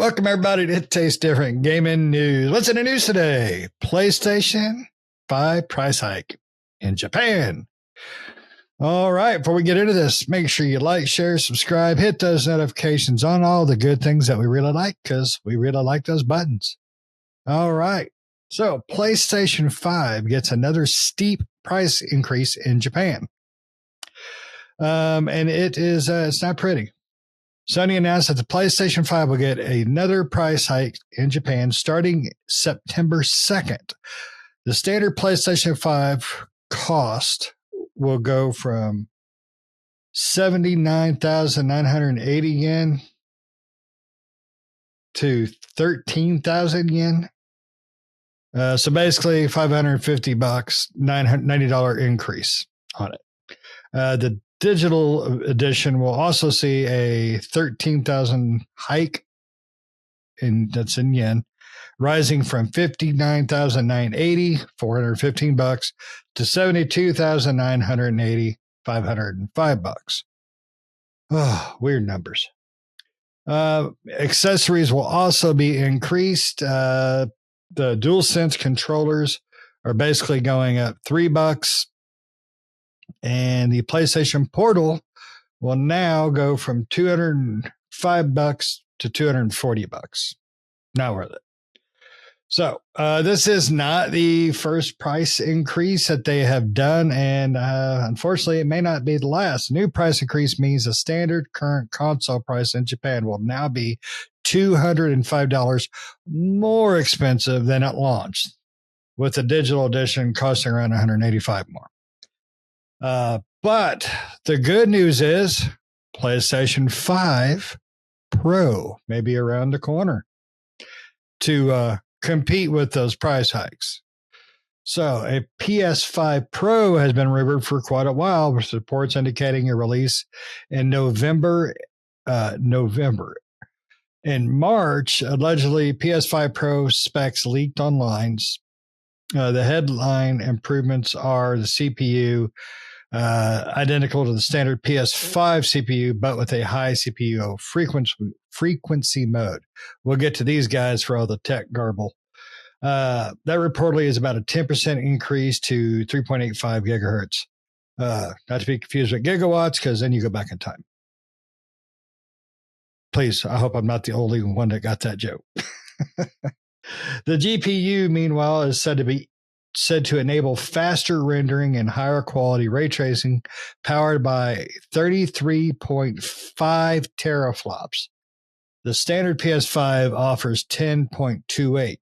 Welcome, everybody, to It Tastes Different Gaming News. What's in the news today? PlayStation 5 price hike in Japan. All right, before we get into this, make sure you like, share, subscribe, hit those notifications on all the good things that we really like, because we really like those buttons. All right, so PlayStation 5 gets another steep price increase in Japan. And it's not pretty. Sony announced that the PlayStation 5 will get another price hike in Japan starting September 2nd. The standard PlayStation 5 cost will go from 79,980 yen to 13,000 yen. So basically $550, $90 increase on it. The digital edition will also see a 13,000 hike, and that's in yen, rising from 59,980, $415, to 72,980, $505. Oh, weird numbers. Accessories will also be increased. The DualSense controllers are basically going up $3. And the PlayStation Portal will now go from $205 to $240. Not worth it. So this is not the first price increase that they have done, and unfortunately, it may not be the last. The new price increase means the standard current console price in Japan will now be $205 more expensive than it launched, with the digital edition costing around $185 more. But the good news is PlayStation 5 Pro may be around the corner to compete with those price hikes. So a PS5 Pro has been rumored for quite a while, with reports indicating a release in November. In March, allegedly, PS5 Pro specs leaked online. The headline improvements are the CPU identical to the standard PS5 CPU, but with a high CPU frequency mode. We'll get to these guys for all the tech garble. That reportedly is about a 10% increase to 3.85 gigahertz. Not to be confused with gigawatts, because then you go back in time. Please, I hope I'm not the only one that got that joke. The GPU, meanwhile, is said to enable faster rendering and higher quality ray tracing, powered by 33.5 teraflops. The standard PS5 offers 10.28.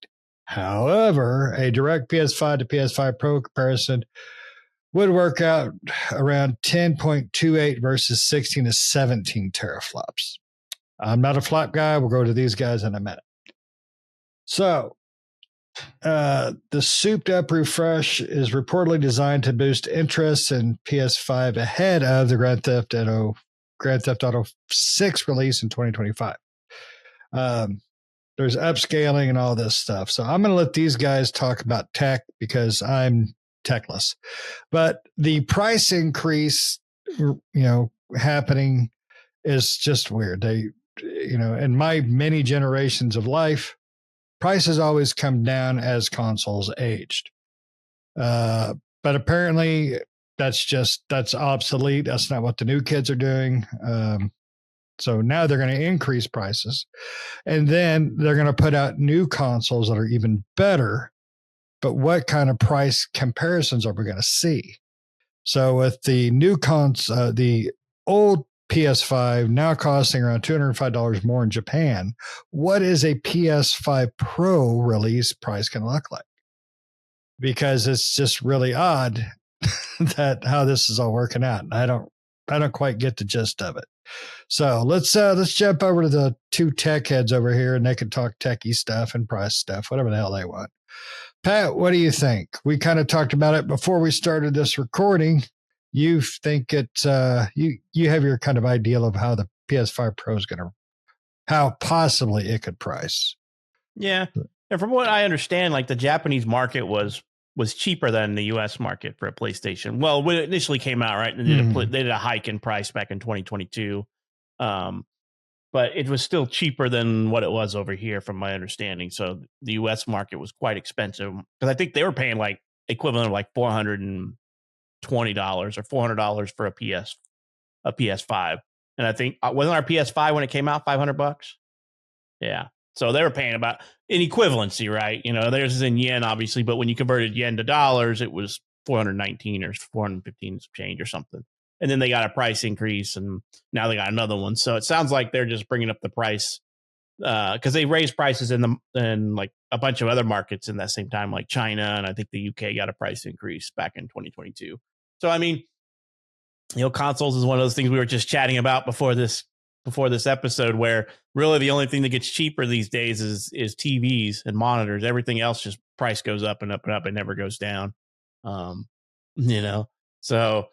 However, a direct PS5 to PS5 Pro comparison would work out around 10.28 versus 16 to 17 teraflops. I'm not a flop guy. We'll go to these guys in a minute. So, the souped up refresh is reportedly designed to boost interest in PS5 ahead of the Grand Theft Auto 6 release in 2025. There's upscaling and all this stuff. So I'm going to let these guys talk about tech because I'm techless. But the price increase, happening is just weird. In my many generations of life, prices always come down as consoles aged. But apparently that's obsolete. That's not what the new kids are doing. So now they're going to increase prices, and then they're going to put out new consoles that are even better. But what kind of price comparisons are we going to see? So with the new the old PS5 now costing around $205 more in Japan, what is a PS5 Pro release price going to look like? Because it's just really odd that how this is all working out. I don't quite get the gist of it. So let's jump over to the two tech heads over here, and they can talk techie stuff and price stuff, whatever the hell they want. Pat, what do you think? We kind of talked about it before we started this recording. You think it's you have your kind of ideal of how the PS5 Pro is going to, how possibly it could price. Yeah, and from what I understand, like the Japanese market was cheaper than the U.S. market for a PlayStation. Well, when it initially came out, right, and they did a hike in price back in 2022. but it was still cheaper than what it was over here, from my understanding. So the U.S. market was quite expensive because I think they were paying like equivalent of like $420 or $400 for a PS5, and I think wasn't our PS5 when it came out $500? Yeah. So they were paying about in equivalency, right? You know, theirs is in yen, obviously, but when you converted yen to dollars, it was 419 or 415 change or something. And then they got a price increase, and now they got another one. So it sounds like they're just bringing up the price because they raised prices in like a bunch of other markets in that same time, like China, and I think the UK got a price increase back in 2022. So I mean, you know, consoles is one of those things we were just chatting about before this episode, where really the only thing that gets cheaper these days is TVs and monitors. Everything else just price goes up and up and up. It never goes down. You know, so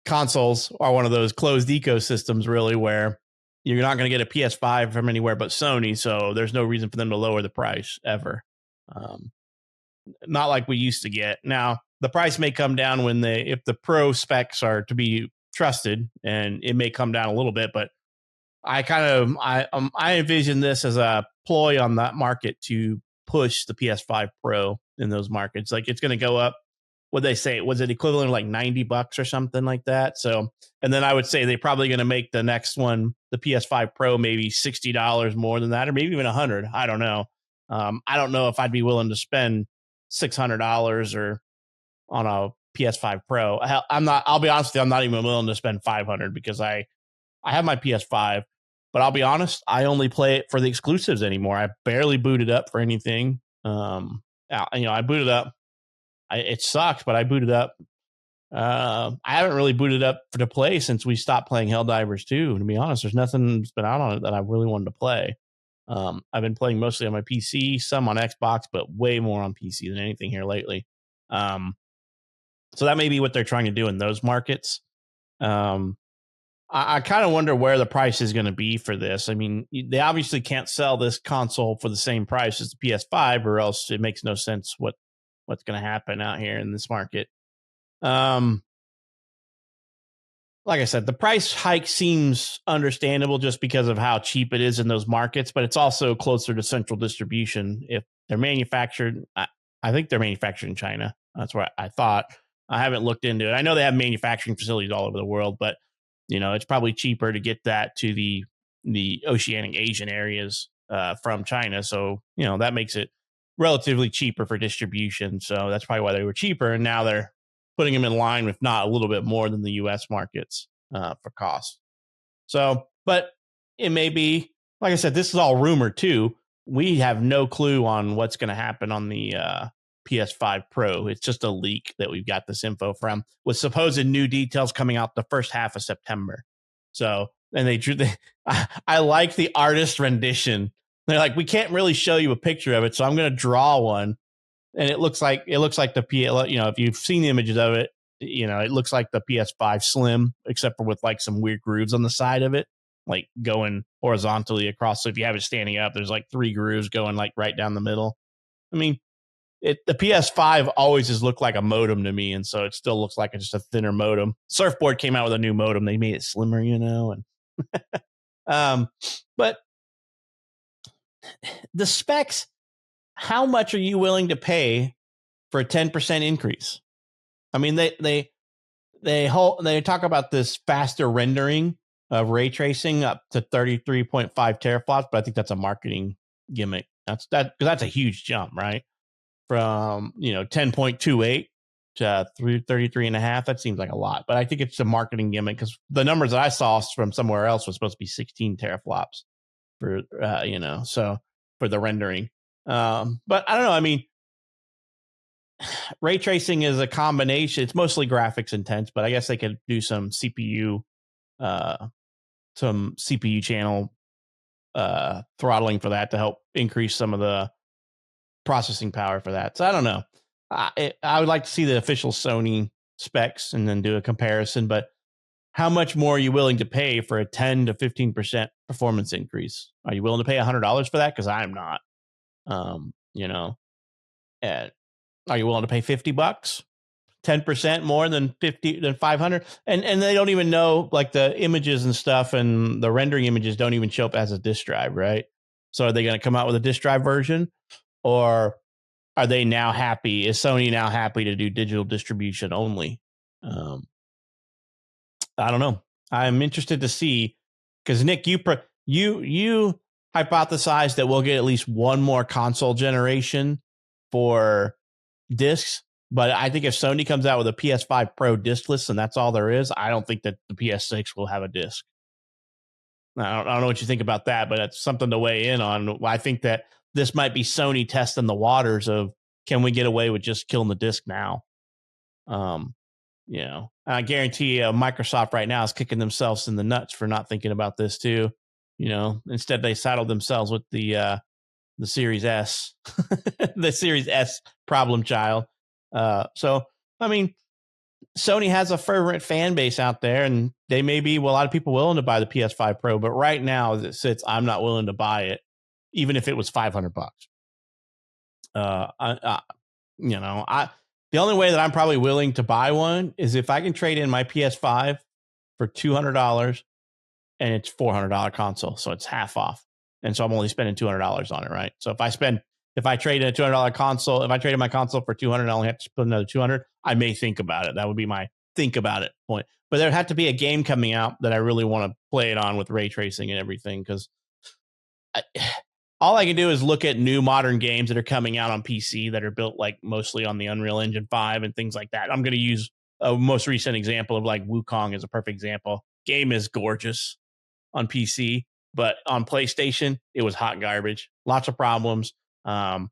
consoles are one of those closed ecosystems, really, where you're not going to get a PS5 from anywhere but Sony. So there's no reason for them to lower the price ever. Not like we used to get. Now, the price may come down if the pro specs are to be trusted, and it may come down a little bit, but I envision this as a ploy on that market to push the PS5 Pro in those markets. Like it's going to go up. What they say, was it equivalent of like $90 or something like that? So, and then I would say they're probably going to make the next one, the PS5 Pro, maybe $60 more than that, or maybe even $100. I don't know. I don't know if I'd be willing to spend $600 or on a PS5 Pro. I'm not. I'll be honest with you, I'm not even willing to spend $500 because I have my PS5, but I'll be honest, I only play it for the exclusives anymore. I barely boot it up for anything. I boot it up. It sucks, but I booted up. I haven't really booted up to play since we stopped playing Helldivers 2. To be honest, there's nothing that's been out on it that I really wanted to play. I've been playing mostly on my PC, some on Xbox, but way more on PC than anything here lately. So that may be what they're trying to do in those markets. I kind of wonder where the price is going to be for this. I mean, they obviously can't sell this console for the same price as the PS5, or else it makes no sense what's going to happen out here in this market. Like I said, the price hike seems understandable just because of how cheap it is in those markets, but it's also closer to central distribution. If they're manufactured, I think they're manufactured in China. That's what I thought. I haven't looked into it. I know they have manufacturing facilities all over the world, but you know, it's probably cheaper to get that to the Oceanic Asian areas from China. So, you know, that makes it relatively cheaper for distribution. So that's probably why they were cheaper. And now they're putting them in line, if not a little bit more than the US markets for cost. So, but it may be, like I said, this is all rumor too. We have no clue on what's going to happen on the PS5 Pro. It's just a leak that we've got this info from, with supposed new details coming out the first half of September. So, and they drew I like the artist rendition. They're like, we can't really show you a picture of it, so I'm going to draw one. And it looks like the if you've seen the images of it, you know, it looks like the PS5 Slim, except for with like some weird grooves on the side of it, like going horizontally across. So if you have it standing up, there's like 3 grooves going like right down the middle. I mean, the PS5 always has looked like a modem to me, and so it still looks like just a thinner modem. Surfboard came out with a new modem; they made it slimmer, you know. And but the specs, how much are you willing to pay for a 10% increase? I mean, they talk about this faster rendering of ray tracing up to 33.5 teraflops, but I think that's a marketing gimmick. That's a huge jump, right? From 10.28 to 33.5. That seems like a lot, but I think it's a marketing gimmick because the numbers that I saw from somewhere else was supposed to be 16 teraflops for so for the rendering. But I don't know. I mean, ray tracing is a combination. It's mostly graphics intense, but I guess they could do some CPU channel throttling for that to help increase some of the processing power for that. So I don't know. I would like to see the official Sony specs and then do a comparison, but how much more are you willing to pay for a 10 to 15% performance increase? Are you willing to pay $100 for that? Because I'm not. And are you willing to pay $50? 10% more than 500, and they don't even know, like, the images and stuff, and the rendering images don't even show up as a disk drive, right? So are they going to come out with a disk drive version, or are they now happy? Is Sony now happy to do digital distribution only? I don't know. I'm interested to see, because Nick, you hypothesized that we'll get at least one more console generation for discs. But I think if Sony comes out with a PS5 Pro discless and that's all there is, I don't think that the PS6 will have a disc. I don't know what you think about that, but it's something to weigh in on. I think that this might be Sony testing the waters of, can we get away with just killing the disc now? I guarantee you, Microsoft right now is kicking themselves in the nuts for not thinking about this too. Instead they saddled themselves with the Series S, the Series S problem child. So, I mean, Sony has a fervent fan base out there, and they may be, a lot of people willing to buy the PS5 Pro, but right now as it sits, I'm not willing to buy it, even if it was $500. The only way that I'm probably willing to buy one is if I can trade in my PS5 for $200 and it's $400 console. So it's half off. And so I'm only spending $200 on it, right? So if I trade in a $200 console, if I trade in my console for $200, I only have to put another $200. I may think about it. That would be my think about it point. But there had to be a game coming out that I really want to play it on with ray tracing and everything, because all I can do is look at new modern games that are coming out on PC that are built like mostly on the Unreal Engine 5 and things like that. I'm going to use a most recent example of like Wukong as a perfect example. Game is gorgeous on PC, but on PlayStation, it was hot garbage. Lots of problems. And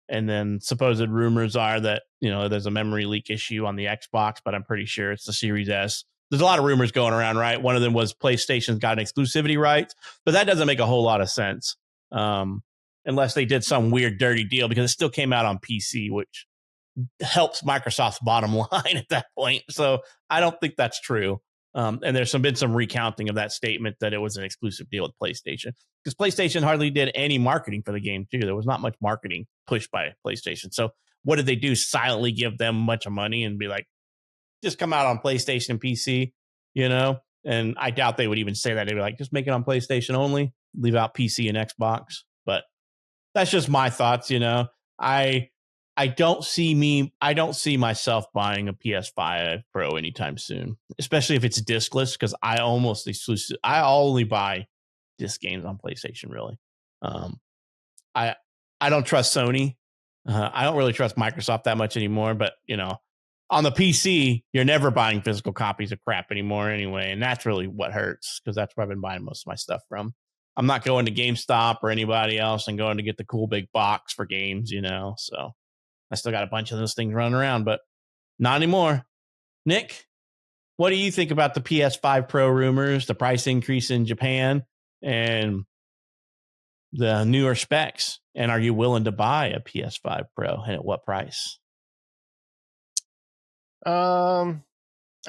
then supposed rumors are that, there's a memory leak issue on the Xbox, but I'm pretty sure it's the Series S. There's a lot of rumors going around, right? One of them was PlayStation's got an exclusivity rights, but that doesn't make a whole lot of sense. Unless they did some weird dirty deal, because it still came out on PC, which helps Microsoft's bottom line at that point. So I don't think that's true. And there's been some recounting of that statement that it was an exclusive deal with PlayStation, because PlayStation hardly did any marketing for the game too. There was not much marketing pushed by PlayStation. So what did they do? Silently give them a bunch of money and be like, just come out on PlayStation and PC, And I doubt they would even say that. They'd be like, just make it on PlayStation only, leave out PC and Xbox. But that's just my thoughts. I don't see myself buying a PS5 Pro anytime soon, especially if it's discless, because I only buy disc games on PlayStation, really. I don't trust Sony. I don't really trust Microsoft that much anymore, but on the PC, you're never buying physical copies of crap anymore anyway. And that's really what hurts, because that's where I've been buying most of my stuff from. I'm not going to GameStop or anybody else and going to get the cool big box for games, So I still got a bunch of those things running around, but not anymore. Nick, what do you think about the PS5 Pro rumors, the price increase in Japan, and the newer specs? And are you willing to buy a PS5 Pro, and at what price? I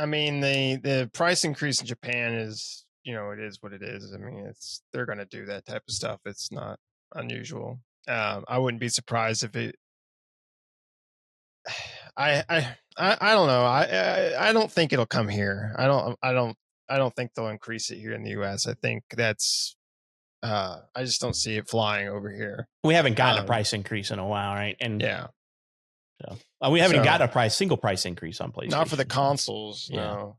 mean, the price increase in Japan is, it is what it is. I mean, they're going to do that type of stuff. It's not unusual. I wouldn't be surprised if it. I don't know. I don't think it'll come here. I don't think they'll increase it here in the US. I think that's. I just don't see it flying over here. We haven't gotten a price increase in a while, right? And yeah. So we haven't got a single price increase on PlayStation. Not for the consoles. Yeah. No.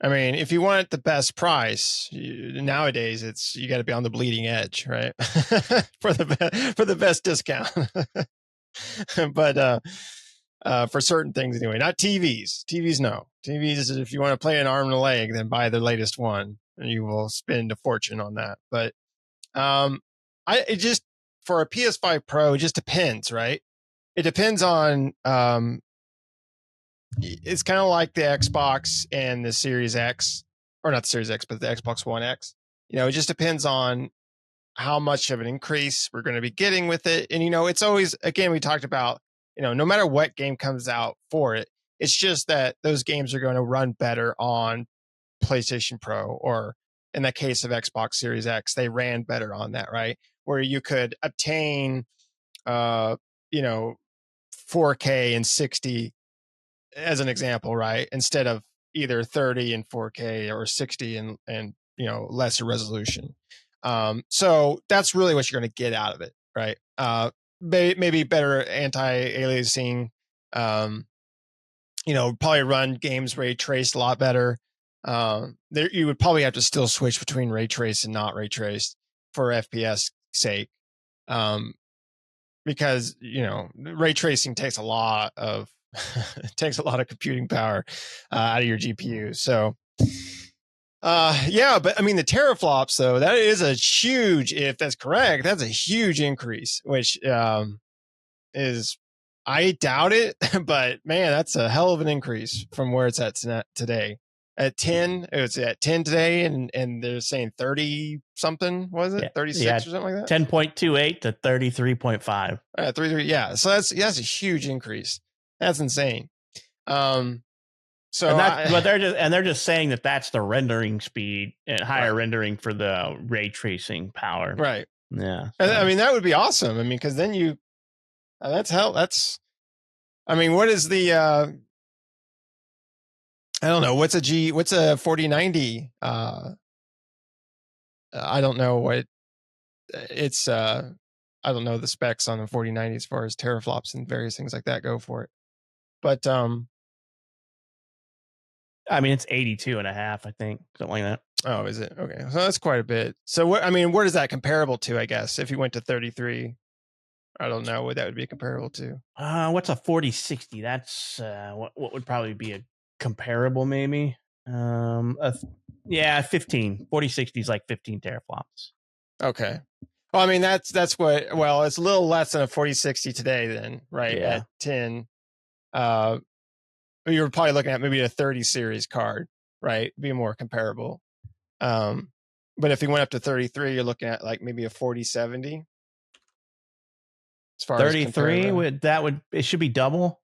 I mean, if you want the best price, nowadays you got to be on the bleeding edge, right? for the best discount. But for certain things anyway, not TVs. TVs, no. TVs, if you want to play an arm and a leg, then buy the latest one, and you will spend a fortune on that. But it just, for a PS5 Pro, it just depends, right? It depends on. It's kind of like the Xbox and the Series X, or not the Series X, but the Xbox One X. It just depends on how much of an increase we're going to be getting with it. And, it's always, again, we talked about, no matter what game comes out for it, it's just that those games are going to run better on PlayStation Pro, or in the case of Xbox Series X, they ran better on that, right? Where you could obtain, 4K and 60 as an example, right? Instead of either 30 and 4K or 60 and lesser resolution. So that's really what you're going to get out of it, right? Maybe better anti-aliasing. Probably run games ray traced a lot better. You would probably have to still switch between ray trace and not ray traced for FPS sake, because ray tracing takes a lot of computing power out of your GPU. So but I mean the teraflops though, that is a huge, if that's correct, that's a huge increase, which is, I doubt it, but man, that's a hell of an increase from where it's at today. At 10, it was at 10 today, and they're saying 30 something, was it? 36 or something like that? 10.28 to 33.5. 33, yeah. So that's a huge increase. That's insane. So but they're just saying that that's the rendering speed and higher rendering for the ray tracing power. Right. Yeah. So. I mean, that would be awesome. I mean, because then what is the I don't know, what's a 4090? I don't know what it's I don't know the specs on the 4090 as far as teraflops and various things like that go for it. But I mean, it's 82 and a half, I think, something like that. Oh, is it? Okay. So that's quite a bit. So what is that comparable to, I guess, if you went to 33? I don't know what that would be comparable to. What's a 4060? That's what would probably be a comparable, maybe. 15. 4060 is like 15 teraflops. Okay. Well, I mean, that's what, well, it's a little less than a 4060 today then, right? Yeah. At 10. You're probably looking at maybe a 30 series card, right? Be more comparable. But if you went up to 33, you're looking at like maybe a 4070. As far 33 it should be double.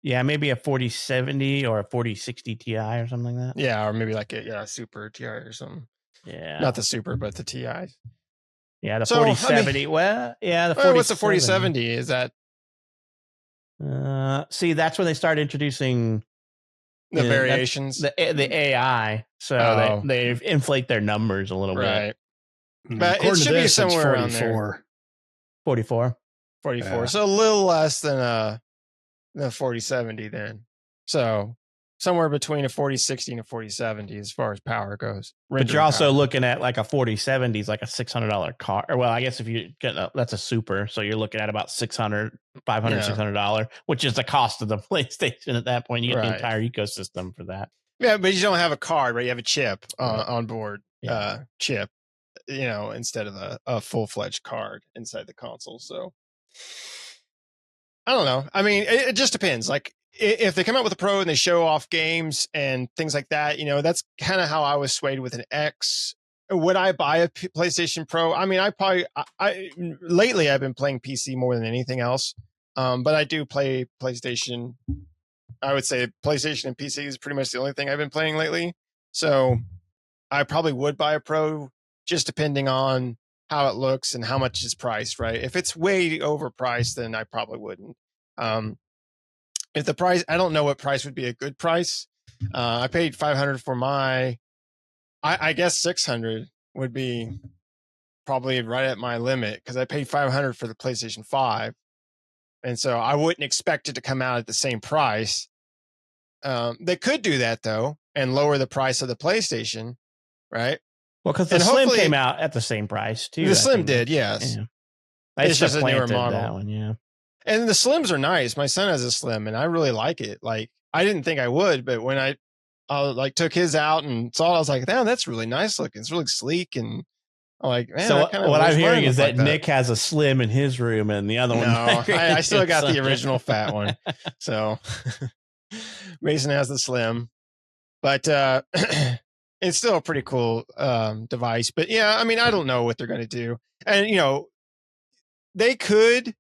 Yeah, maybe a 4070 or a 4060 Ti or something like that. Yeah, or maybe like a super Ti or something. Yeah. Not the super, but the Ti. Yeah, the 4070. The what's the 4070? Is that see, that's when they start introducing the variations, the AI. So they inflate their numbers a little bit. But it should be somewhere around there. 44. Yeah. So a little less than a 4070 then. So somewhere between a 4060 and a 4070 as far as power goes. But you're also looking at like a 4070 is like a $600 car. Well, I guess if you get that's a super, so you're looking at about $500, $600, which is the cost of the PlayStation at that point. You get the entire ecosystem for that. Yeah, but you don't have a card, right? You have a chip on board, chip, instead of a full-fledged card inside the console. So I don't know. I mean, it just depends. Like if they come out with a Pro and they show off games and things like that, that's kind of how I was swayed with an X. Would I buy a PlayStation Pro? I mean, lately I've been playing PC more than anything else. But I do play PlayStation. I would say PlayStation and PC is pretty much the only thing I've been playing lately. So I probably would buy a Pro, just depending on how it looks and how much it's priced, right? If it's way overpriced, then I probably wouldn't. If the price, I don't know what price would be a good price. I paid $500 for I guess 600 would be probably right at my limit, because I paid $500 for the PlayStation 5. And so I wouldn't expect it to come out at the same price. They could do that though, and lower the price of the PlayStation, right? Well, because the Slim came out at the same price too. The Slim did, yes. Yeah. It's just a newer model. That one, yeah. And the Slims are nice. My son has a Slim, and I really like it. Like, I didn't think I would, but when I took his out and saw it, I was like, "Damn, that's really nice looking. It's really sleek." And I'm like, man. So what I'm hearing is that Nick has a Slim in his room, and the other one. No, I still got the original fat one. So Mason has the Slim, but it's still a pretty cool device. But yeah, I mean, I don't know what they're going to do, and they could.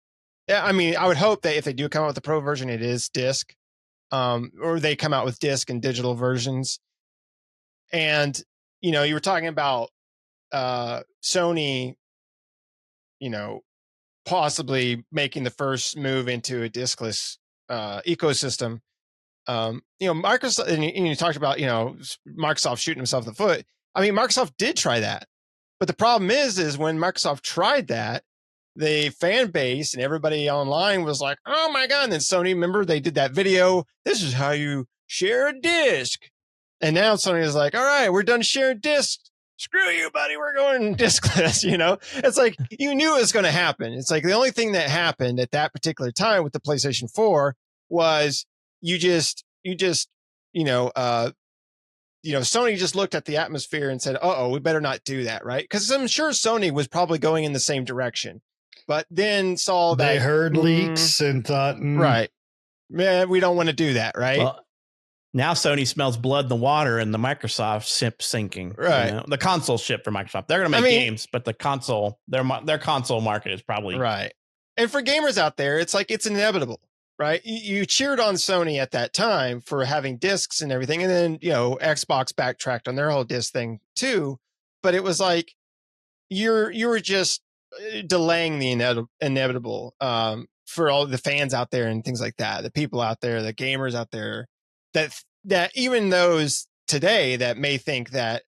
I mean, I would hope that if they do come out with the Pro version, it is disc, or they come out with disc and digital versions. And you were talking about Sony, possibly making the first move into a discless ecosystem. Microsoft, and you talked about, Microsoft shooting himself in the foot. I mean, Microsoft did try that. But the problem is when Microsoft tried that, the fan base and everybody online was like, oh my God. And then Sony, remember, they did that video. This is how you share a disc. And now Sony is like, all right, we're done sharing discs. Screw you, buddy. We're going discless. It's like, you knew it was going to happen. It's like the only thing that happened at that particular time with the PlayStation 4 was Sony just looked at the atmosphere and said, uh-oh, we better not do that, right? Because I'm sure Sony was probably going in the same direction, but then saw that they heard leaks and thought, right, man, we don't want to do that, right? Well, now Sony smells blood in the water, and the Microsoft ship sinking. Right, the console ship for Microsoft. They're going to make games, but the console, their console market is probably right. And for gamers out there, it's like it's inevitable. Right. You cheered on Sony at that time for having discs and everything. And then, Xbox backtracked on their whole disc thing too. But it was like, you were just delaying the inevitable for all the fans out there and things like that. The people out there, the gamers out there, that even those today that may think that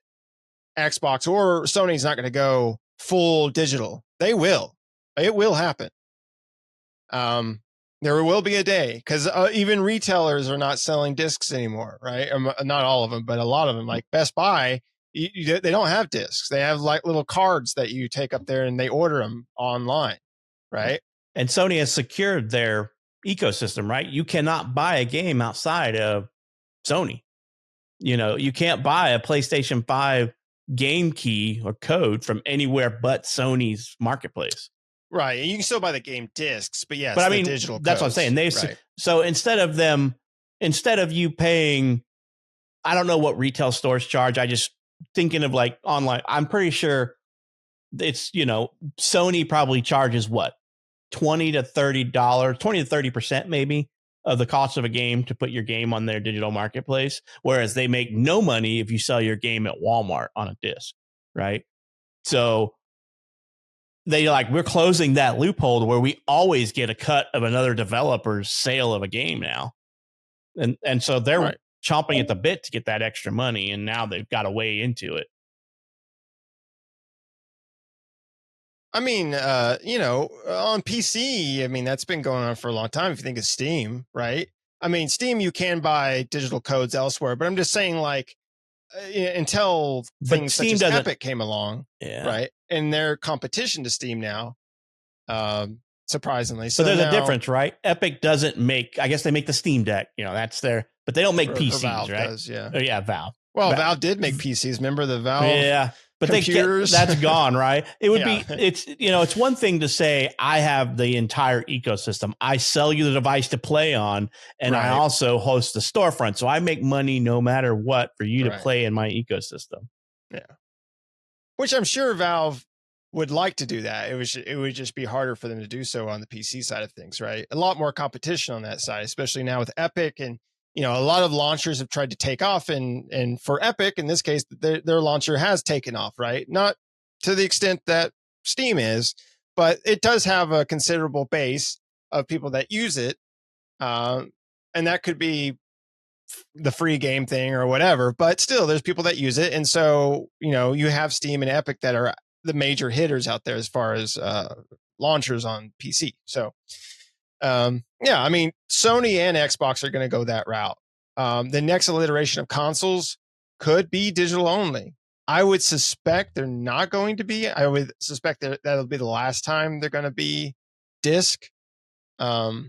Xbox or Sony's not going to go full digital, they will. It will happen. There will be a day because even retailers are not selling discs anymore, right? Not all of them, but a lot of them, like Best Buy, they don't have discs. They have like little cards that you take up there and they order them online, right? And Sony has secured their ecosystem, right? You cannot buy a game outside of Sony. You can't buy a PlayStation 5 game key or code from anywhere but Sony's marketplace. Right. You can still buy the game discs, but yes, but I mean, digital that's codes. what I'm saying. So instead of you paying, I don't know what retail stores charge. I just thinking of like online, I'm pretty sure it's, Sony probably charges what, $20 to $30, 20 to 30% maybe of the cost of a game to put your game on their digital marketplace. Whereas they make no money if you sell your game at Walmart on a disc. Right. So we're closing that loophole where we always get a cut of another developer's sale of a game now. And so they're chomping at the bit to get that extra money. And now they've got a way into it. I mean, on PC, I mean, that's been going on for a long time. If you think of Steam, right? I mean, Steam, you can buy digital codes elsewhere, but I'm just saying like, until things such as Epic came along, right? And their competition to Steam now, surprisingly. So there's a difference, right? Epic doesn't make, I guess they make the Steam Deck, that's their, but they don't make PCs, Valve right? Does, yeah. Oh, yeah, Valve. Well, Valve did make PCs. Remember the Valve? Yeah. But computers? that's gone, right? It would be, it's one thing to say, I have the entire ecosystem. I sell you the device to play on, and I also host the storefront. So I make money no matter what for you to play in my ecosystem. Yeah. Which I'm sure Valve would like to do that. It would just be harder for them to do so on the PC side of things, right? A lot more competition on that side, especially now with Epic, and a lot of launchers have tried to take off, and for Epic in this case, their launcher has taken off, right? Not to the extent that Steam is, but it does have a considerable base of people that use it, and that could be the free game thing or whatever. But still, there's people that use it, and so you have Steam and Epic that are the major hitters out there as far as launchers on PC. So. I mean, Sony and Xbox are going to go that route. The next iteration of consoles could be digital only. I would suspect they're not going to be. I would suspect that'll be the last time they're going to be disc. But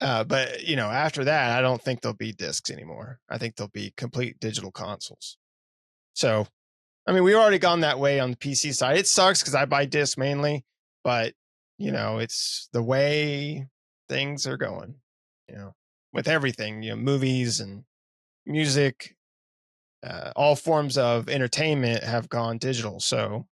after that, I don't think they'll be discs anymore. I think they'll be complete digital consoles. So, I mean, we've already gone that way on the PC side. It sucks because I buy discs mainly, but it's the way things are going, with everything, movies and music, all forms of entertainment have gone digital. So,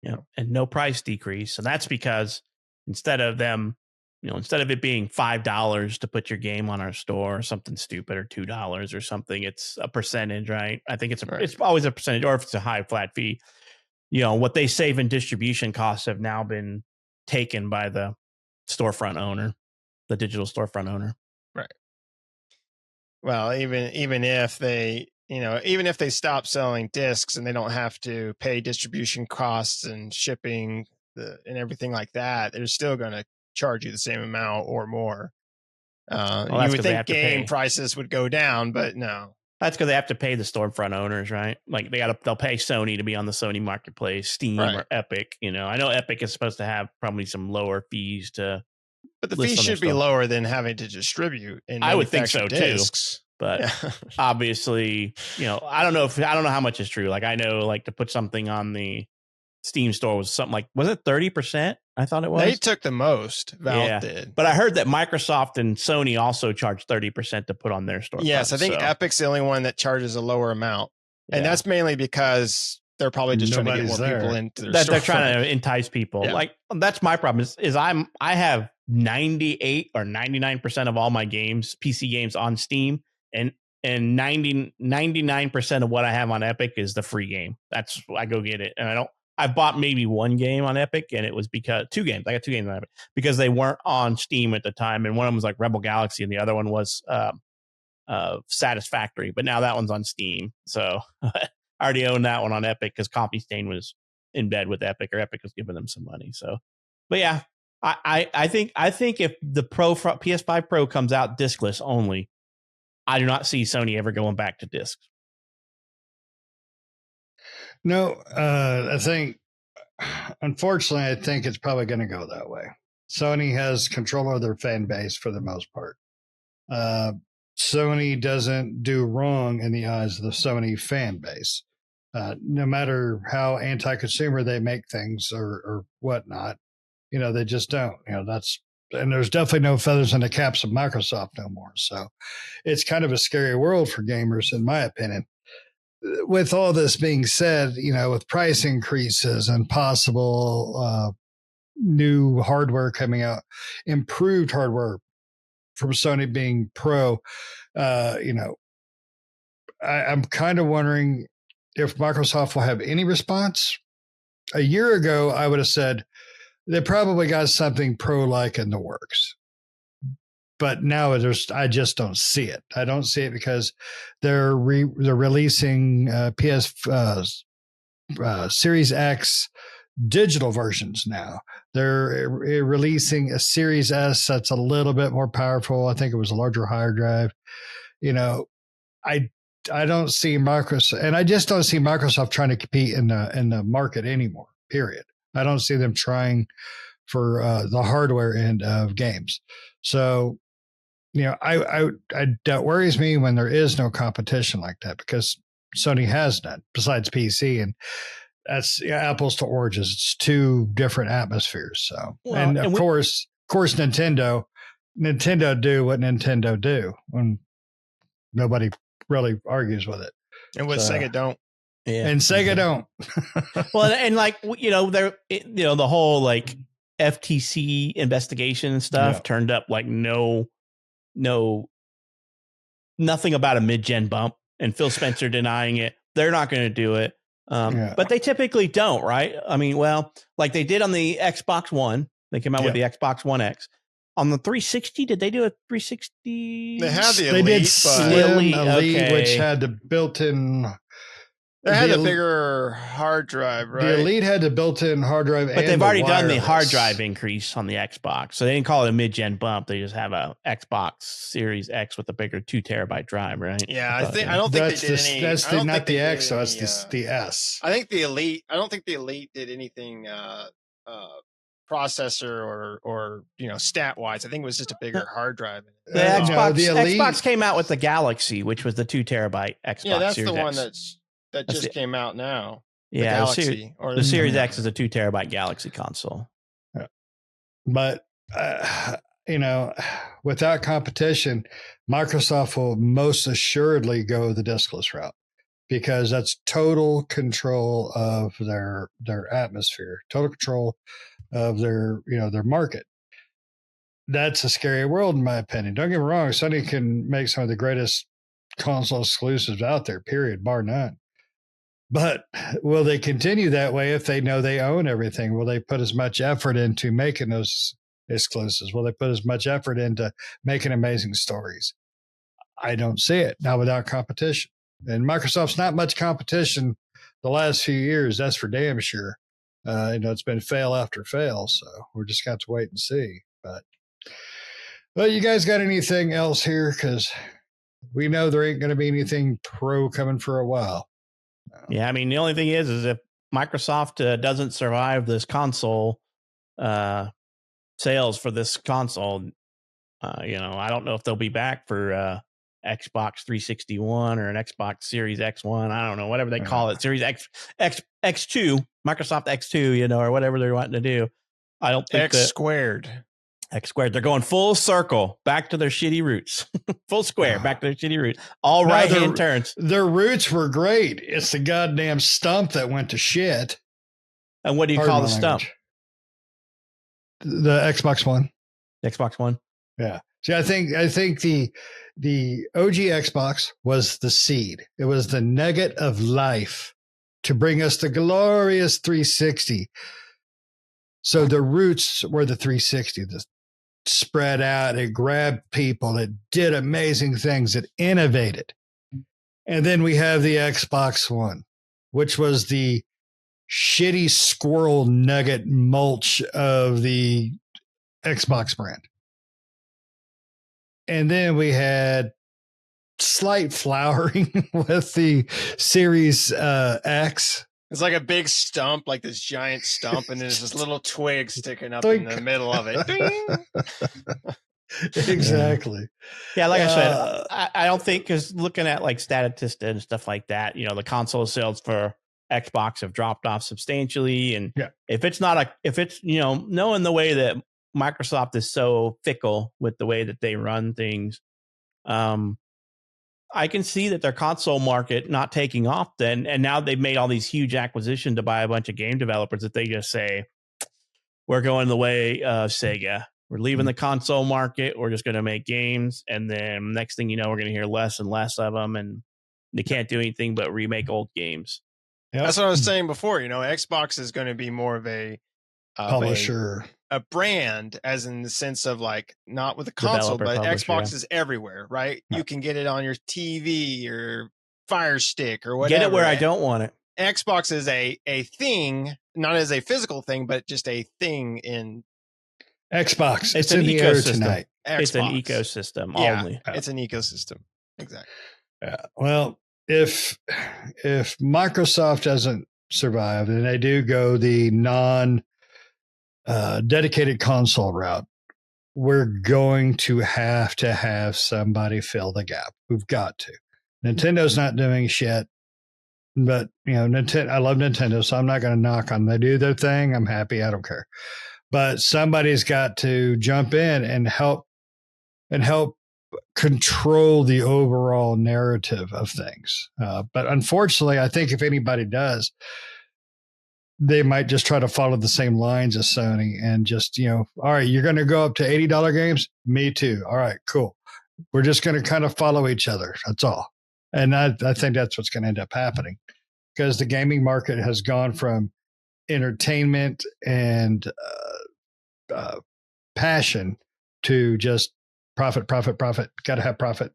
and no price decrease. And that's because instead of it being $5 to put your game on our store or something stupid, or $2 or something, it's a percentage, right? I think it's always a percentage, or if it's a high flat fee, what they save in distribution costs have now been taken by the storefront owner, the digital storefront owner. Right. Well, even if they, even if they stop selling discs and they don't have to pay distribution costs and shipping and everything like that, they're still going to charge you the same amount or more. Well, You that's would 'cause they think have to game pay. prices would go down, but no. That's because they have to pay the storefront owners, right? Like they'll pay Sony to be on the Sony marketplace, Steam Right. or Epic. I know Epic is supposed to have probably some lower fees to. But the list fee on their should be store. lower than having to distribute and I would think manufacture so too. discs. But Yeah. obviously, I don't know how much is true. Like I know, like to put something on the Steam store was something like, was it 30%? I thought it was. They took the most. Valve Yeah. did. But I heard that Microsoft and Sony also charged 30% to put on their store. Yes, I think Epic's the only one that charges a lower amount. And that's mainly because they're probably just trying to get more people into their they're trying to entice people. Yeah. Like that's my problem is I have 98 or 99% of all my games, PC games on Steam, and 99% of what I have on Epic is the free game. That's I go get it. And I bought maybe one game on Epic, and it was because two games. I got two games on Epic because they weren't on Steam at the time. And one of them was like Rebel Galaxy, and the other one was Satisfactory. But now that one's on Steam. So I already own that one on Epic because Coffee Stain was in bed with Epic, or Epic was giving them some money. So, but yeah, I think if the PS5 Pro comes out discless only, I do not see Sony ever going back to discs. No, I think, unfortunately, I think it's probably going to go that way. Sony has control of their fan base for the most part. Sony doesn't do wrong in the eyes of the Sony fan base. No matter how anti-consumer they make things or whatnot, they just don't. And there's definitely no feathers in the caps of Microsoft no more. So it's kind of a scary world for gamers, in my opinion. With all this being said, with price increases and possible new hardware coming out, improved hardware from Sony being pro, I'm kind of wondering if Microsoft will have any response. A year ago, I would have said they probably got something pro-like in the works. But now I just don't see it. I don't see it because they're releasing PS Series X digital versions now. They're releasing a Series S that's a little bit more powerful. I think it was a larger hard drive. I don't see Microsoft, and I just don't see Microsoft trying to compete in the market anymore. Period. I don't see them trying for the hardware end of games. So, that worries me when there is no competition like that, because Sony has none besides PC, and that's apples to oranges. It's two different atmospheres. So, and of course, Nintendo do what Nintendo do when nobody really argues with it. And what Sega don't. Yeah. And Sega don't. Well, and like, they're, the whole like FTC investigation and stuff turned up like nothing about a mid-gen bump, and Phil Spencer denying it. They're not going to do it. But they typically don't, right? I mean, well, like they did on the Xbox One. They came out with the Xbox One X. On the 360, did they do a 360? They had the Elite. They did Slim Elite, okay. Which had the built-in. They had a bigger hard drive, right? The Elite had the built-in hard drive, but they've already done the hard drive increase on the Xbox, so they didn't call it a mid-gen bump. They just have a Xbox Series X with a bigger 2 terabyte drive, right? Yeah, I don't think they did any. That's not the X, so it's the S. I think the Elite. I don't think the Elite did anything processor or stat wise. I think it was just a bigger hard drive. The Xbox came out with the Galaxy, which was the 2 terabyte Xbox. Yeah, that's Series the one X. that just came out now. Yeah, the Series X is a 2 terabyte Galaxy console. Yeah. But without competition, Microsoft will most assuredly go the diskless route, because that's total control of their atmosphere, total control of their market. That's a scary world, in my opinion. Don't get me wrong, Sony can make some of the greatest console exclusives out there, period, bar none. But will they continue that way if they know they own everything? Will they put as much effort into making those exclusives? Will they put as much effort into making amazing stories? I don't see it, not without competition. And Microsoft's not much competition the last few years. That's for damn sure. It's been fail after fail. So we're just got to wait and see. But, well, you guys got anything else here? Because we know there ain't going to be anything pro coming for a while. Yeah, I mean, the only thing is if Microsoft doesn't survive this console sales for this console, I don't know if they'll be back for Xbox 361 or an Xbox Series X1. I don't know, whatever they call it, Series X2, Microsoft X2, or whatever they're wanting to do. I don't think X squared. They're going full circle back to their shitty roots. Full square back to their shitty roots. All right hand turns. Their roots were great. It's the goddamn stump that went to shit. And what do you call the stump? The Xbox One. Xbox One. Yeah. See, I think the OG Xbox was the seed. It was the nugget of life to bring us the glorious 360. So the roots were the 360, the spread out, it grabbed people, it did amazing things, it innovated. And then we have the Xbox One, which was the shitty squirrel nugget mulch of the Xbox brand. And then we had slight flowering with the Series X. It's like a big stump, like this giant stump, and then there's this little twig sticking up in the middle of it. Exactly. Yeah, like I said, I don't think, because looking at like Statista and stuff like that, the console sales for Xbox have dropped off substantially. And if it's knowing the way that Microsoft is so fickle with the way that they run things, I can see that their console market not taking off then. And now they've made all these huge acquisitions to buy a bunch of game developers that they just say, we're going the way of Sega. We're leaving the console market. We're just going to make games. And then next thing you know, we're going to hear less and less of them. And they can't do anything but remake old games. Yep. That's what I was saying before. Xbox is going to be more of a publisher, a brand, as in the sense of like not with a console, but Xbox is everywhere, right? You can get it on your TV or Fire Stick or whatever. Get it where I don't want it. Xbox is a thing, not as a physical thing, but just a thing in Xbox. It's an in the air tonight. It's an ecosystem only. It's an ecosystem. Exactly. Yeah. Well, if Microsoft doesn't survive and they do go the dedicated console route, we're going to have somebody fill the gap. We've got to. Nintendo's not doing shit, but Nintendo. I love Nintendo, so I'm not going to knock on them. They do their thing. I'm happy. I don't care. But somebody's got to jump in and help control the overall narrative of things. But unfortunately, I think if anybody does, they might just try to follow the same lines as Sony and just, all right, you're going to go up to $80 games? Me too. All right, cool. We're just going to kind of follow each other. That's all. And I think that's what's going to end up happening, because the gaming market has gone from entertainment and passion to just profit. Got to have profit.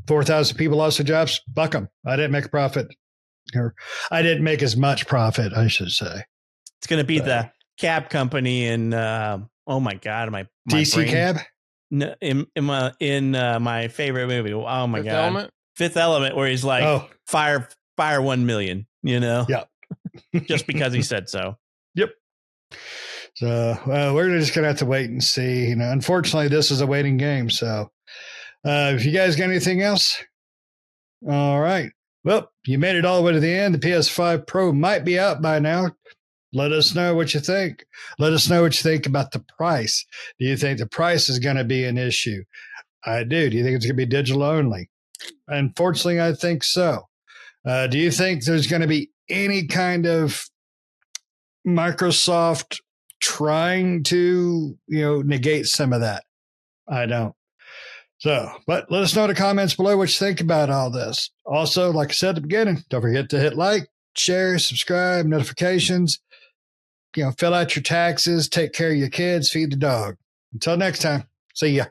4,000 people lost their jobs. Fuck them. I didn't make a profit. Or I didn't make as much profit, I should say. It's going to be the cab company in oh my god, my DC brain. Cab. No, in my favorite movie. Oh my god, Fifth Element, where he's like, fire 1 million. Yeah, just because he said so. Yep. So we're just gonna have to wait and see. Unfortunately, this is a waiting game. So if you guys got anything else, all right. Well, you made it all the way to the end. The PS5 Pro might be out by now. Let us know what you think. Let us know what you think about the price. Do you think the price is going to be an issue? I do. Do you think it's going to be digital only? Unfortunately, I think so. Do you think there's going to be any kind of Microsoft trying to, negate some of that? I don't. So, but let us know in the comments below what you think about all this. Also, like I said at the beginning, don't forget to hit like, share, subscribe, notifications. Fill out your taxes, take care of your kids, feed the dog. Until next time, see ya.